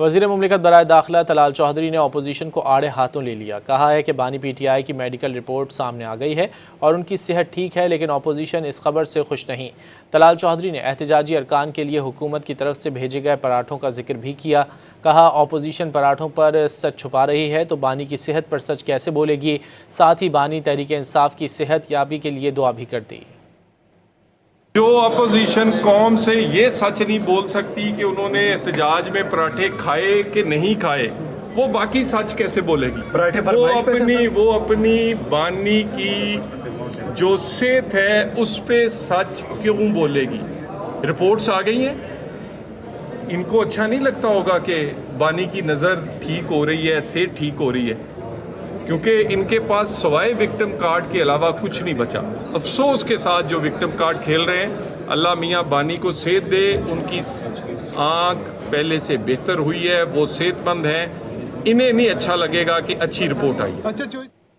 वज़ीर मुमलिकत बराए दाखिला तलाल चौधरी ने अपोजिशन को आड़े हाथों ले लिया। कहा है कि बानी PTI की मेडिकल रिपोर्ट सामने आ गई है और उनकी सेहत ठीक है, लेकिन अपोजिशन इस खबर से खुश नहीं। तलाल चौधरी ने एहतजाजी अरकान के लिए हुकूमत की तरफ से भेजे गए पराठों का जिक्र भी किया। कहा अपोजिशन पराठों पर सच छुपा रही है तो बानी की सेहत पर सच कैसे बोलेगी। साथ ही बानी तहरीक इंसाफ की सेहत याबी के लिए दुआ भी कर दी। जो अपोजिशन कौम से ये सच नहीं बोल सकती कि उन्होंने एहतजाज में पराठे खाए कि नहीं खाए, वो बाकी सच कैसे बोलेगी। वो अपनी बानी की जो सेहत है उस पे सच क्यों बोलेगी। रिपोर्ट्स आ गई हैं, इनको अच्छा नहीं लगता होगा कि बानी की नज़र ठीक हो रही है, सेहत ठीक हो रही है, क्योंकि इनके पास सवाए विक्टिम कार्ड के अलावा कुछ नहीं बचा। अफसोस के साथ जो विक्टिम कार्ड खेल रहे हैं, अल्लाह मियाँ बानी को सेहत दे। उनकी आँख पहले से बेहतर हुई है, वो सेहतमंद हैं। इन्हें नहीं अच्छा लगेगा कि अच्छी रिपोर्ट आई। अच्छा